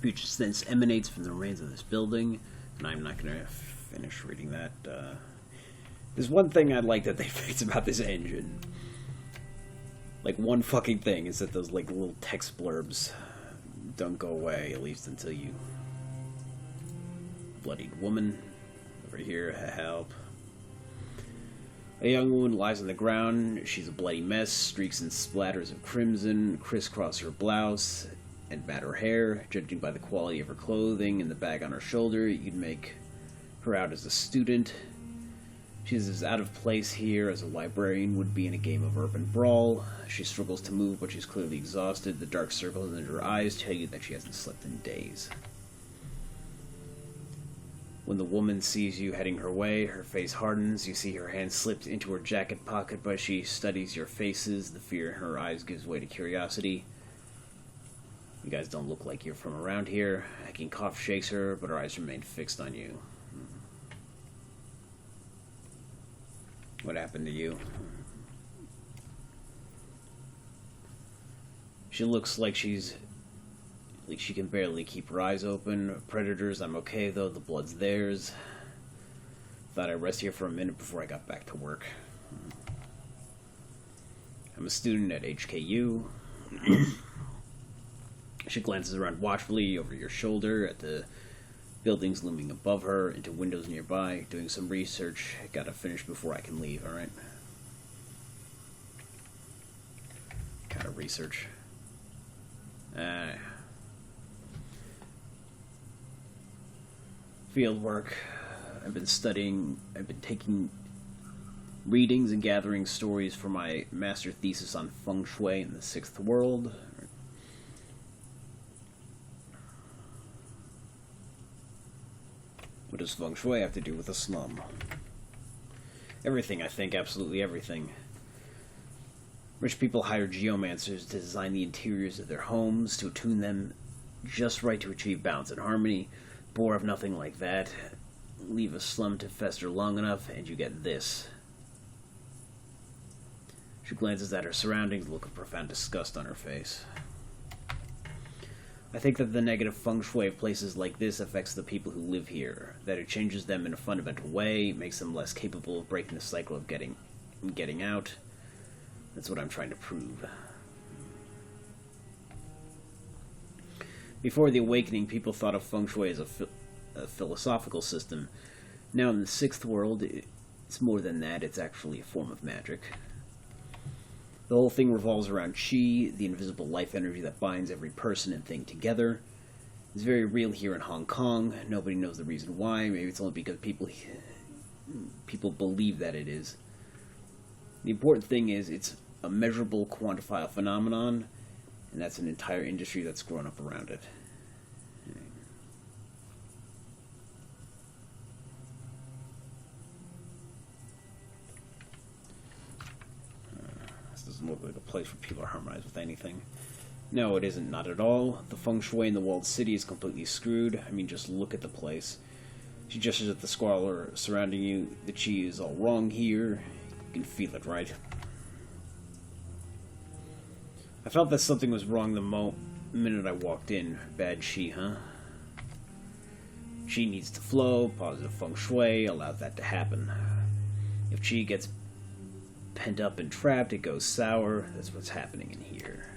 Future sense emanates from the remains of this building, and I'm not going to finish reading that. There's one thing I'd like that they fix about this engine. Like, one fucking thing is that those, like, little text blurbs don't go away, at least until you... Bloodied woman. Over here, help. A young woman lies on the ground. She's a bloody mess. Streaks and splatters of crimson crisscross her blouse and mat her hair. Judging by the quality of her clothing and the bag on her shoulder, you'd make her out as a student. She's as out of place here as a librarian would be in a game of urban brawl. She struggles to move, but she's clearly exhausted. The dark circles under her eyes tell you that she hasn't slept in days. When the woman sees you heading her way, her face hardens. You see her hand slipped into her jacket pocket, but she studies your faces. The fear in her eyes gives way to curiosity. You guys don't look like you're from around here. A hacking cough shakes her, but her eyes remain fixed on you. What happened to you? She looks like she can barely keep her eyes open. Predators, I'm okay though, the blood's theirs. Thought I'd rest here for a minute before I got back to work. I'm a student at HKU. She glances around watchfully over your shoulder at the buildings looming above her, into windows nearby, doing some research. Gotta finish before I can leave, alright? Kind of research. Field work. I've been taking readings and gathering stories for my master thesis on feng shui in the Sixth World. What does feng shui have to do with a slum? Everything, I think. Absolutely everything. Rich people hire geomancers to design the interiors of their homes, to attune them just right to achieve balance and harmony. Poor have nothing like that. Leave a slum to fester long enough, and you get this. She glances at her surroundings, a look of profound disgust on her face. I think that the negative feng shui of places like this affects the people who live here, that it changes them in a fundamental way, makes them less capable of breaking the cycle of getting out. That's what I'm trying to prove. Before the awakening, people thought of feng shui as a philosophical system. Now in the Sixth World, it's more than that, it's actually a form of magic. The whole thing revolves around qi, the invisible life energy that binds every person and thing together. It's very real here in Hong Kong. Nobody knows the reason why. Maybe it's only because people believe that it is. The important thing is it's a measurable, quantifiable phenomenon, and that's an entire industry that's grown up around it. doesn't look like a place where people are harmonized with anything. No, it isn't, not at all. The feng shui in the walled city is completely screwed. I mean, just look at the place. She gestures at the squalor surrounding you. The chi is all wrong here. You can feel it, right? I felt that something was wrong the minute I walked in. Bad chi, huh? Chi needs to flow, positive feng shui allows that to happen. If chi gets pent up and trapped, it goes sour. That's what's happening in here.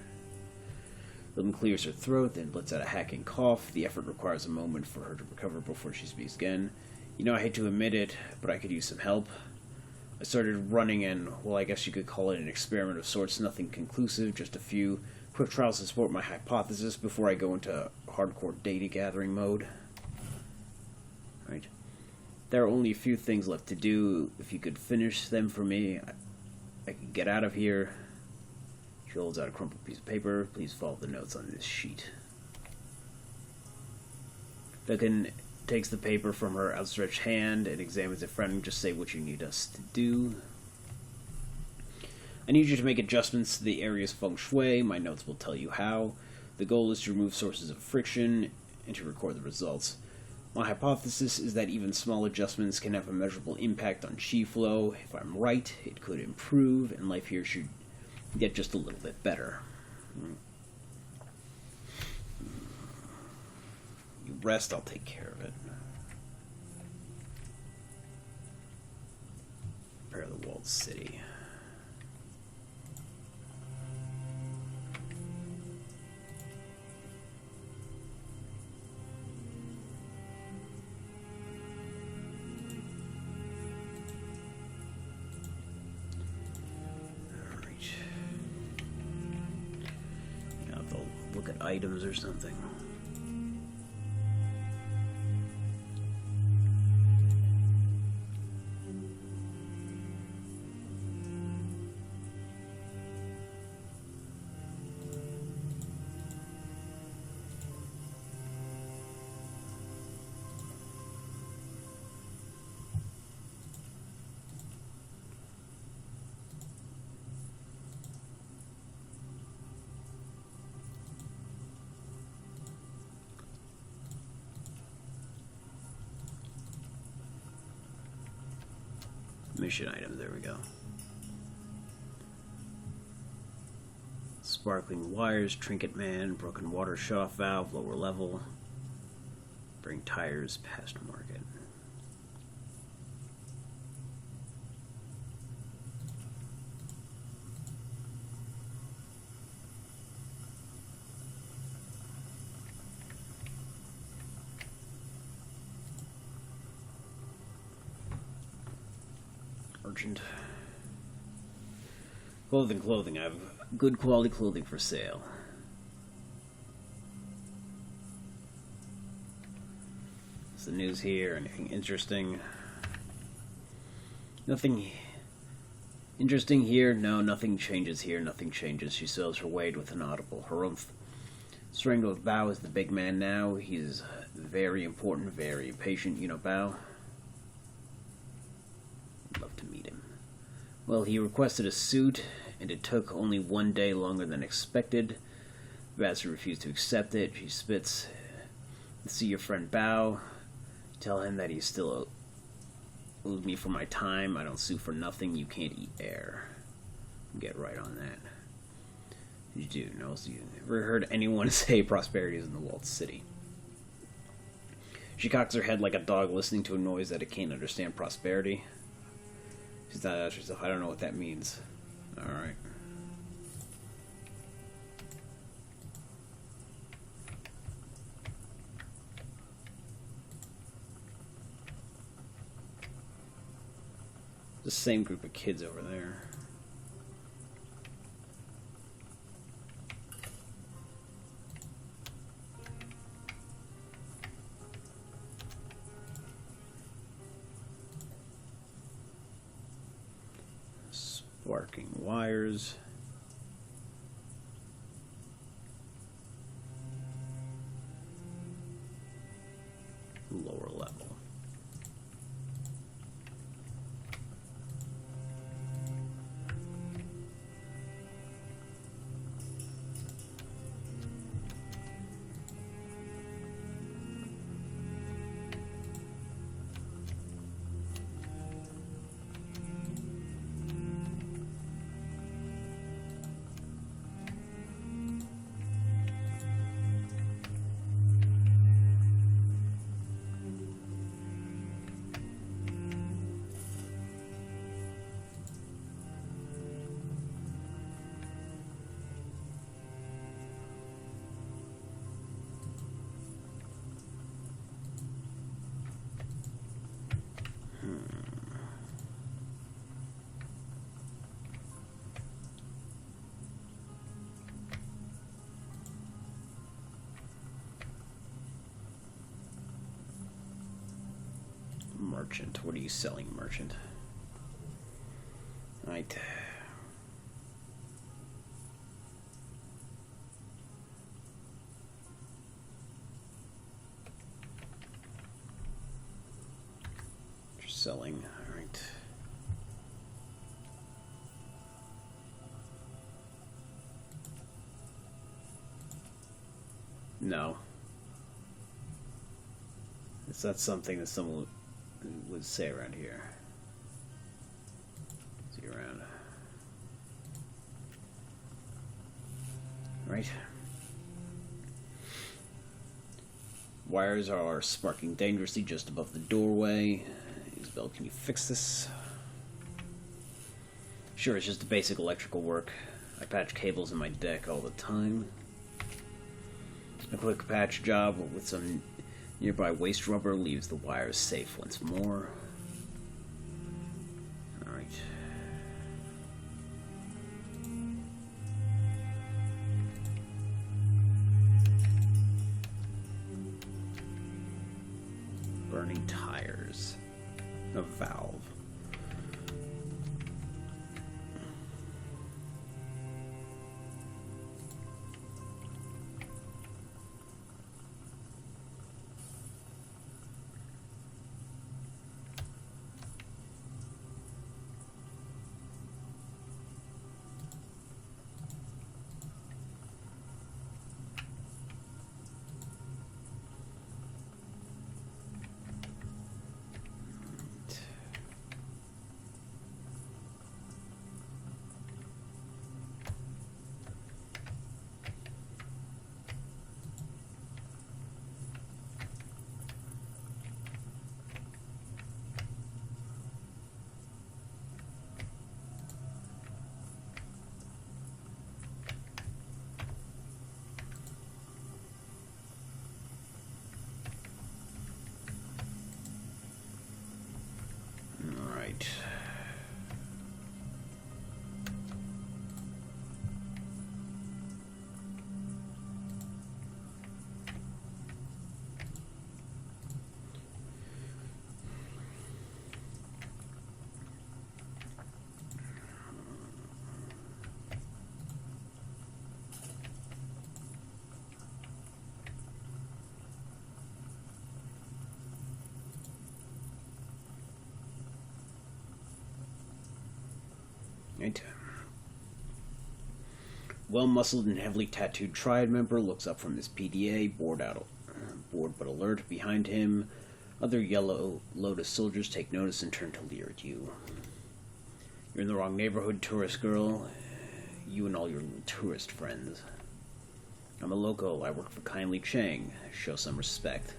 Lim clears her throat, then lets out a hacking cough. The effort requires a moment for her to recover before she speaks again. You know, I hate to admit it, but I could use some help. I started running and, well, I guess you could call it an experiment of sorts. Nothing conclusive, just a few quick trials to support my hypothesis before I go into hardcore data gathering mode. Right. There are only a few things left to do. If you could finish them for me, I could get out of here. She holds out a crumpled piece of paper. Please follow the notes on this sheet. Duncan takes the paper from her outstretched hand and examines it frowning. Just say what you need us to do. I need you to make adjustments to the area's feng shui. My notes will tell you how. The goal is to remove sources of friction and to record the results. My hypothesis is that even small adjustments can have a measurable impact on chi flow. If I'm right, it could improve, and life here should get just a little bit better. You rest, I'll take care of it. Prepare the walled city. Look at items or something. Mission items, there we go. Sparkling wires, trinket man, broken water shutoff valve, lower level. Bring tires past market. Urgent. Clothing. I have good quality clothing for sale. What's the news here? Anything interesting? Nothing interesting here? No, nothing changes here. Nothing changes. She sails her way with an audible harumph. Strangled with Bao is the big man now. He's very important, very impatient. You know Bao? Love to meet him. Well, he requested a suit, and it took only 1 day longer than expected. The bastard refused to accept it. She spits. See your friend Bao. Tell him that he still owes me for my time. I don't sue for nothing. You can't eat air. Get right on that. You do know? So you ever heard anyone say prosperity is in the walled city? She cocks her head like a dog listening to a noise that it can't understand. Prosperity. She's not asking herself, I don't know what that means. Alright. The same group of kids over there. Sparking wires. Lower level. merchant. What are you selling, merchant? Right. You're selling. All right. No. Is that something that someone would say around here? See around. Right. Wires are sparking dangerously just above the doorway. Isabel, can you fix this? Sure, it's just the basic electrical work. I patch cables in my deck all the time. A quick patch job with some nearby waste rubber leaves the wires safe once more. Alright. Burning tires. A valve. Alright. Right. Well-muscled and heavily tattooed triad member looks up from his PDA, bored but alert. Behind him, other yellow Lotus soldiers take notice and turn to leer at you. You're in the wrong neighborhood, tourist girl. You and all your tourist friends. I'm a local. I work for Kindly Chang. Show some respect.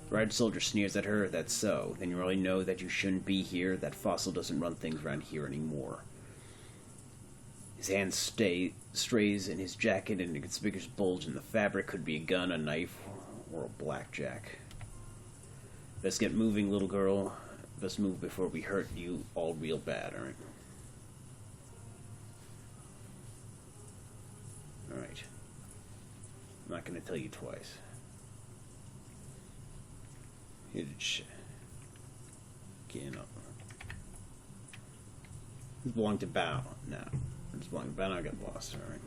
The red soldier sneers at her. That's so. Then you already know that you shouldn't be here. That fossil doesn't run things around here anymore. His hand strays in his jacket, and a conspicuous bulge in the fabric could be a gun, a knife, or a blackjack. Best get moving, little girl. Best move before we hurt you all real bad, alright? Alright. I'm not gonna tell you twice. Getting up. This belonged to Bao. No. This belonged to Bao. I got lost. Alright.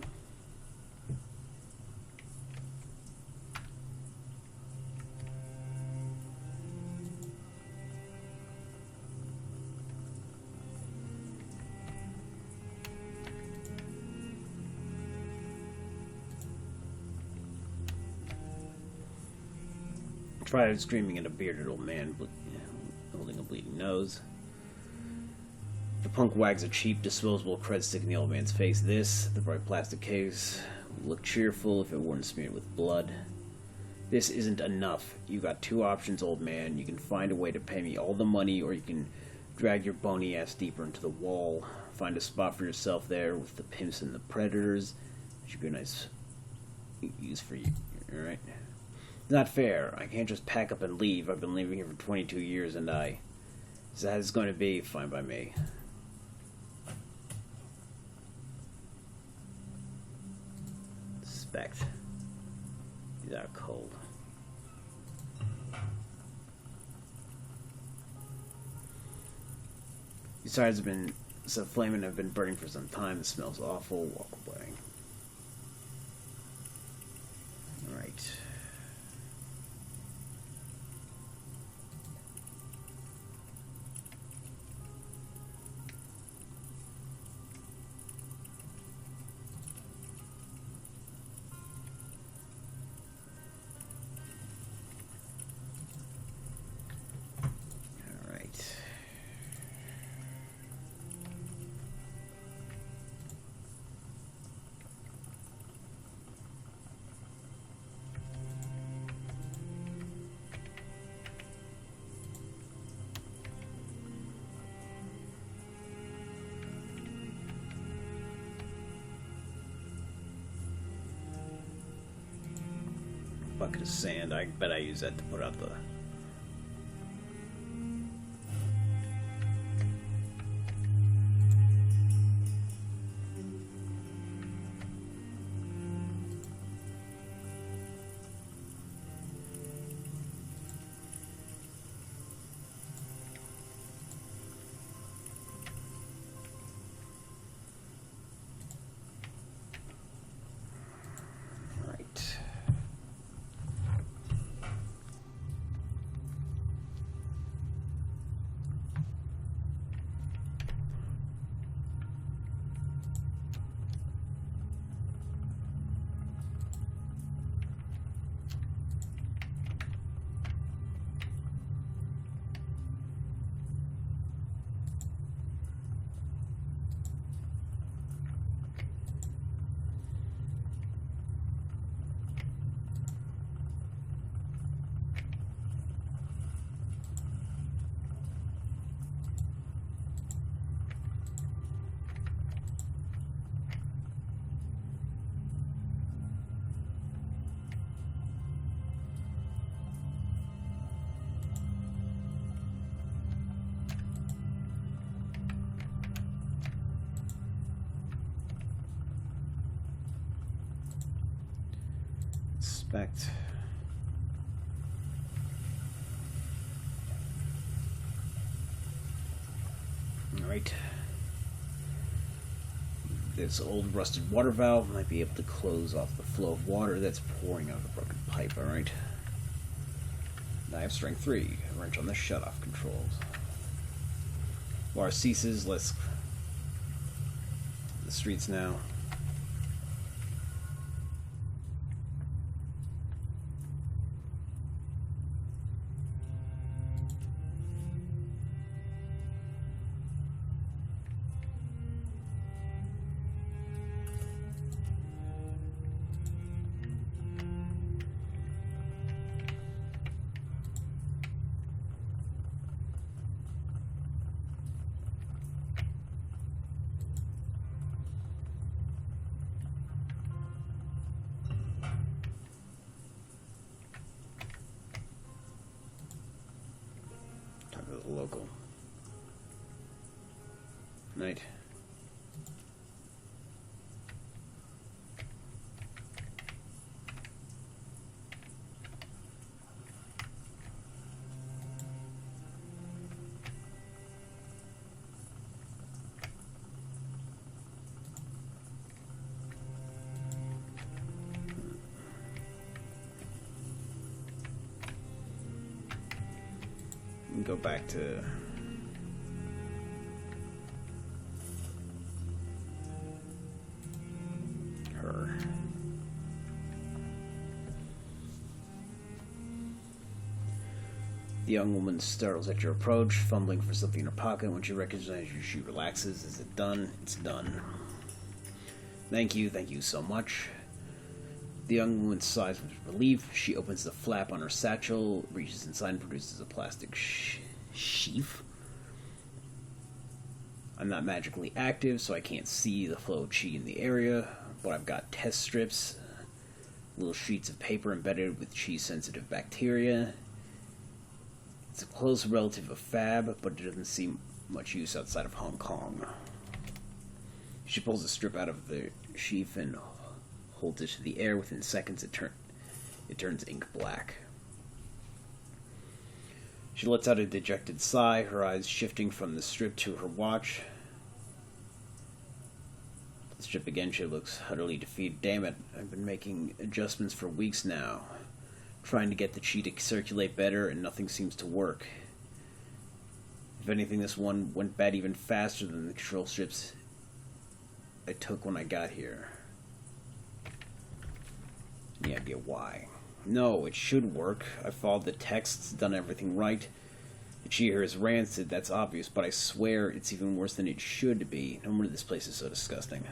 Tried screaming at a bearded old man holding a bleeding nose. The punk wags a cheap, disposable cred stick in the old man's face. The bright plastic case, would look cheerful if it weren't smeared with blood. This isn't enough. You got two options, old man. You can find a way to pay me all the money, or you can drag your bony ass deeper into the wall. Find a spot for yourself there with the pimps and the predators. That should be a nice use for you, alright? It's not fair. I can't just pack up and leave. I've been living here for 22 years, and is that it's going to be? Fine by me. Suspect. He's out cold. These tires have been so flaming, have been burning for some time. It smells awful. Walk away. Alright. Bucket of sand. I bet I use that to put out the... Inspect. Alright. This old rusted water valve might be able to close off the flow of water that's pouring out of the broken pipe, alright? Knife strength 3. Wrench on the shutoff controls. Water ceases, let's... the streets now. Local. Night. Go back to her. The young woman startles at your approach, fumbling for something in her pocket. When she recognizes you, she relaxes. Is it done? It's done. Thank you so much. The young woman sighs with relief. She opens the flap on her satchel, reaches inside, and produces a plastic sheath. I'm not magically active, so I can't see the flow of chi in the area, but I've got test strips, little sheets of paper embedded with chi-sensitive bacteria. It's a close relative of Fab, but it doesn't see much use outside of Hong Kong. She pulls a strip out of the sheath and holds it to the air. Within seconds, it turns ink black. She lets out a dejected sigh, her eyes shifting from the strip to her watch. The strip again, she looks utterly defeated. Damn it, I've been making adjustments for weeks now. Trying to get the chi to circulate better, and nothing seems to work. If anything, this one went bad even faster than the control strips I took when I got here. Any idea why? No, it should work. I followed the texts, done everything right. The chi here is rancid, that's obvious, but I swear it's even worse than it should be. No wonder this place is so disgusting.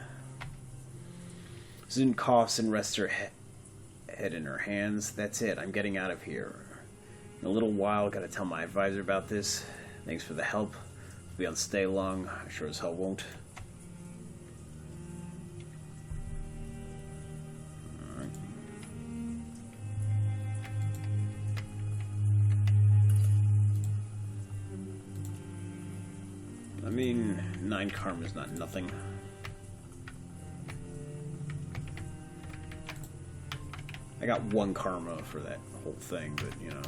Susan coughs and rests her head in her hands. That's it, I'm getting out of here. In a little while, gotta tell my advisor about this. Thanks for the help. Be on stay long. I sure as hell won't. Alright. I mean, 9 karma is not nothing. I got 1 karma for that whole thing, but you know.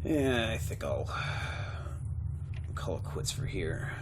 Yeah, I think I'll call it quits for here.